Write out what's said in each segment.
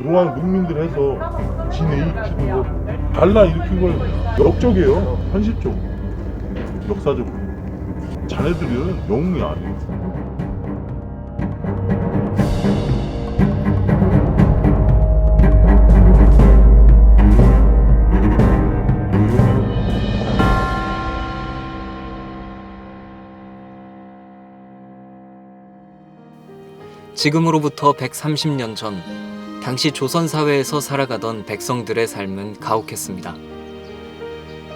노안 농민들 해서 진해 일으키는 거 반란 일으킨 거예요. 역적이에요. 현실적, 역사적으로. 자네들은 영웅이 아니에요. 지금으로부터 130년 전, 당시 조선 사회에서 살아가던 백성들의 삶은 가혹했습니다.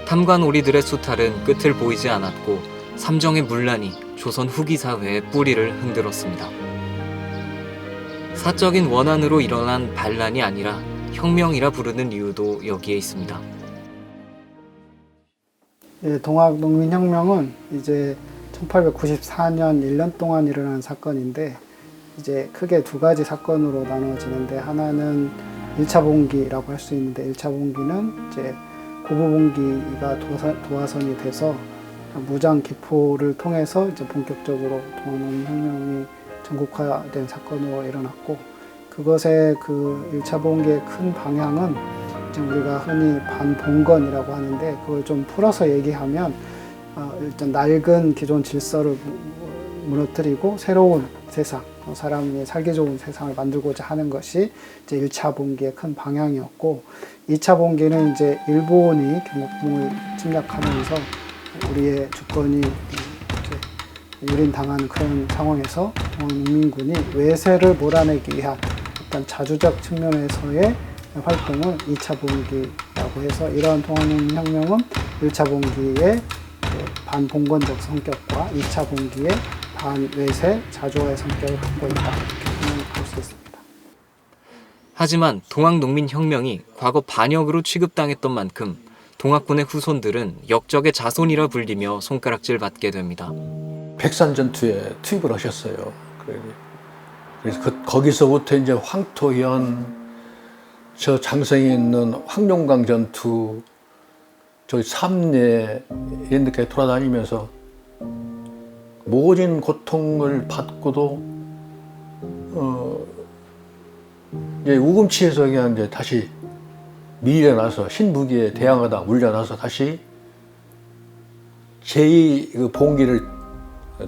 탐관오리들의 수탈은 끝을 보이지 않았고 삼정의 문란이 조선 후기 사회의 뿌리를 흔들었습니다. 사적인 원한으로 일어난 반란이 아니라 혁명이라 부르는 이유도 여기에 있습니다. 동학농민혁명은 이제 1894년 1년 동안 일어난 사건인데 이제 크게 두 가지 사건으로 나눠지는데, 하나는 1차 봉기라고 할 수 있는데, 1차 봉기는 이제 고부봉기가 도화선이 돼서 무장 기포를 통해서 이제 본격적으로 동학농민혁명이 전국화된 사건으로 일어났고, 그것의 그 1차 봉기의 큰 방향은 이제 우리가 흔히 반봉건이라고 하는데, 그걸 좀 풀어서 얘기하면 일단 낡은 기존 질서를 무너뜨리고 새로운 세상, 사람이 살기 좋은 세상을 만들고자 하는 것이 이제 1차 봉기의 큰 방향이었고, 2차 봉기는 이제 일본이 경복궁을 침략하면서 우리의 주권이 이제 유린당하는 그런 상황에서 동학농민군이 외세를 몰아내기 위한 어떤 자주적 측면에서의 활동을 2차 봉기라고 해서, 이러한 동학농민혁명은 1차 봉기의 반봉건적 성격과 2차 봉기의 반외세 자조화의 성격을 갖고 있다, 이렇게 볼 수 있습니다. 하지만 동학농민혁명이 과거 반역으로 취급당했던 만큼 동학군의 후손들은 역적의 자손이라 불리며 손가락질 받게 됩니다. 백산전투에 투입을 하셨어요. 그래서 거기서부터 이제 황토현, 저 장성에 있는 황룡강 전투, 저기 삼례 이런 데까지 돌아다니면서 모진 고통을 받고도 이제 우금치에서 그냥 이제 다시 밀려나서 신무기에 대항하다 물려나서 다시 제2 그 봉기를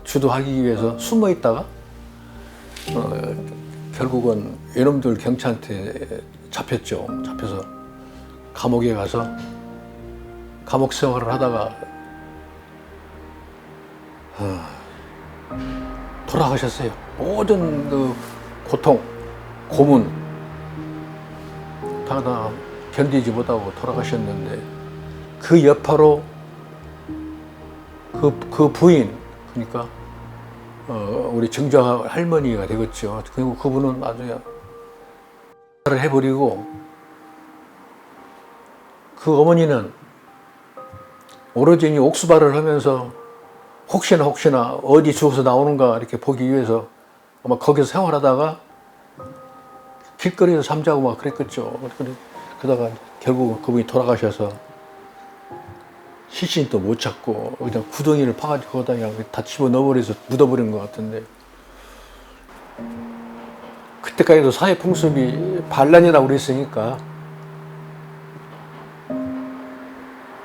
주도하기 위해서 숨어 있다가 결국은 이놈들 경찰한테 잡혔죠. 잡혀서 감옥에 가서 감옥 생활을 하다가 돌아가셨어요. 모든 그 고통, 고문 다 견디지 못하고 돌아가셨는데, 그 여파로 그 부인, 그러니까 우리 증조 할머니가 되겠죠. 그리고 그분은 아주 를 해버리고, 그 어머니는 오로지 옥수발을 하면서 혹시나 어디 죽어서 나오는가 이렇게 보기 위해서 아마 거기서 생활하다가 길거리에서 잠자고 막 그랬겠죠. 그러다가 결국 그분이 돌아가셔서 시신도 못 찾고 그냥 구덩이를 파가지고 거기다 그냥 다 집어넣어버려서 묻어버린 것 같은데, 그때까지도 사회 풍습이 반란이라고 그랬으니까,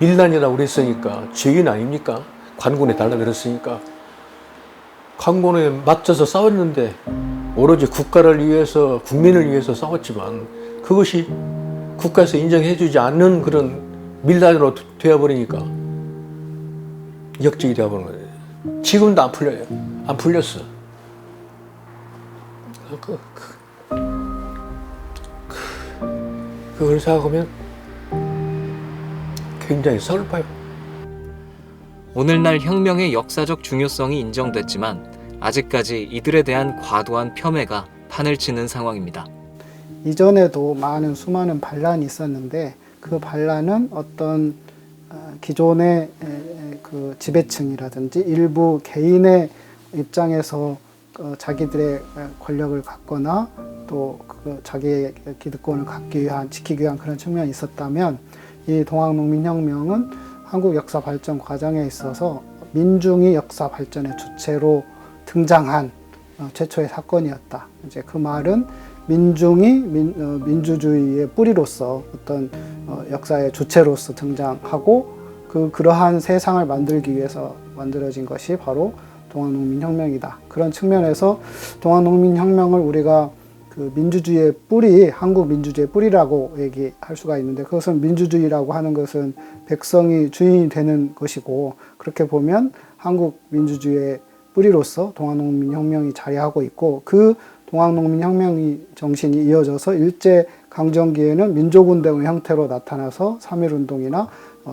밀란이라고 그랬으니까 죄인 아닙니까? 관군에 달라 그랬으니까. 관군에 맞서서 싸웠는데 오로지 국가를 위해서, 국민을 위해서 싸웠지만 그것이 국가에서 인정해주지 않는 그런 밀란으로 되어버리니까 역적이 되어버린 거예요. 지금도 안 풀려요. 안 풀렸어. 그걸 생각하면 굉장히 슬퍼요. 오늘날 혁명의 역사적 중요성이 인정됐지만 아직까지 이들에 대한 과도한 폄훼가 판을 치는 상황입니다. 이전에도 수많은 반란이 있었는데, 그 반란은 어떤 기존의 그 지배층이라든지 일부 개인의 입장에서 자기들의 권력을 갖거나 또 자기의 기득권을 지키기 위한 그런 측면이 있었다면, 이 동학농민혁명은 한국 역사 발전 과정에 있어서 민중이 역사 발전의 주체로 등장한 최초의 사건이었다. 이제 그 말은 민중이 민주주의의 뿌리로서 어떤 역사의 주체로서 등장하고 그러한 세상을 만들기 위해서 만들어진 것이 바로 동학농민혁명이다. 그런 측면에서 동학농민혁명을 우리가 그 민주주의의 뿌리, 한국 민주주의의 뿌리라고 얘기할 수가 있는데, 그것은 민주주의라고 하는 것은 백성이 주인이 되는 것이고, 그렇게 보면 한국 민주주의의 뿌리로서 동학농민혁명이 자리하고 있고, 그 동학농민혁명이 정신이 이어져서 일제 강점기에는 민족운동의 형태로 나타나서 3.1운동이나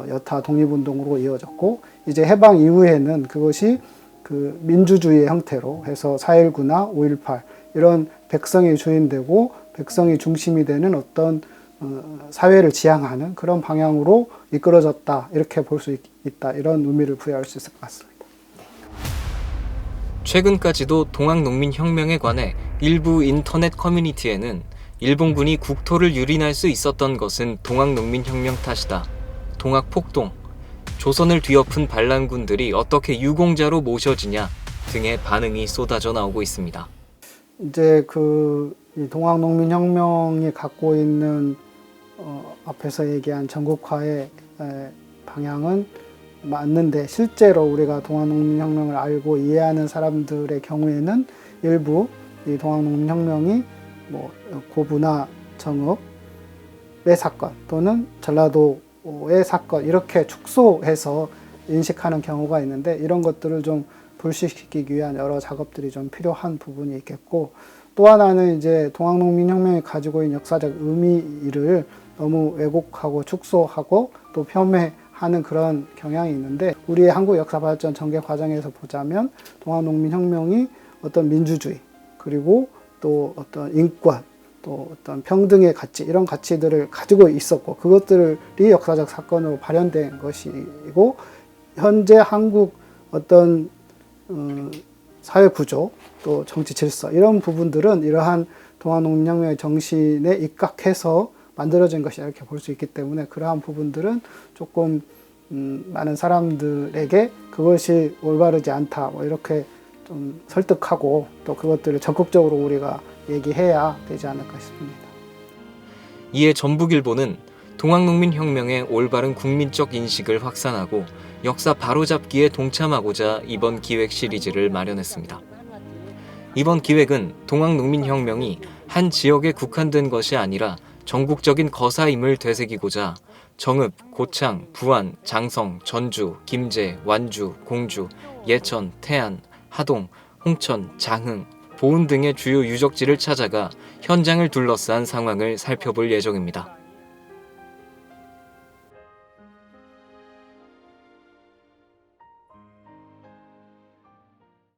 여타 독립운동으로 이어졌고, 이제 해방 이후에는 그것이 그 민주주의의 형태로 해서 4.19나 5.18 이런 백성이 주인되고 백성이 중심이 되는 어떤 사회를 지향하는 그런 방향으로 이끌어졌다, 이렇게 볼 수 있다, 이런 의미를 부여할 수 있을 것 같습니다. 최근까지도 동학농민혁명에 관해 일부 인터넷 커뮤니티에는 일본군이 국토를 유린할 수 있었던 것은 동학농민혁명 탓이다, 동학폭동, 조선을 뒤엎은 반란군들이 어떻게 유공자로 모셔지냐 등의 반응이 쏟아져 나오고 있습니다. 이제 이 동학농민혁명이 갖고 있는 앞에서 얘기한 전국화의 방향은 맞는데, 실제로 우리가 동학농민혁명을 알고 이해하는 사람들의 경우에는 일부 이 동학농민혁명이 뭐 고부나 정읍의 사건 또는 전라도의 사건, 이렇게 축소해서 인식하는 경우가 있는데, 이런 것들을 좀 불식시키기 위한 여러 작업들이 좀 필요한 부분이 있겠고, 또 하나는 이제 동학농민혁명이 가지고 있는 역사적 의미를 너무 왜곡하고 축소하고 또 폄훼하는 그런 경향이 있는데, 우리의 한국 역사 발전 전개 과정에서 보자면 동학농민혁명이 어떤 민주주의, 그리고 또 어떤 인권, 또 어떤 평등의 가치, 이런 가치들을 가지고 있었고, 그것들이 역사적 사건으로 발현된 것이고, 현재 한국 어떤 사회 구조, 또 정치 질서, 이런 부분들은 이러한 동학농민혁명의 정신에 입각해서 만들어진 것이다, 이렇게 볼 수 있기 때문에, 그러한 부분들은 조금 많은 사람들에게 그것이 올바르지 않다, 뭐 이렇게 좀 설득하고 또 그것들을 적극적으로 우리가 얘기해야 되지 않을까 싶습니다. 이에 전북일보는 동학농민혁명의 올바른 국민적 인식을 확산하고 역사 바로잡기에 동참하고자 이번 기획 시리즈를 마련했습니다. 이번 기획은 동학농민혁명이 한 지역에 국한된 것이 아니라 전국적인 거사임을 되새기고자 정읍, 고창, 부안, 장성, 전주, 김제, 완주, 공주, 예천, 태안, 하동, 홍천, 장흥, 보은 등의 주요 유적지를 찾아가 현장을 둘러싼 상황을 살펴볼 예정입니다.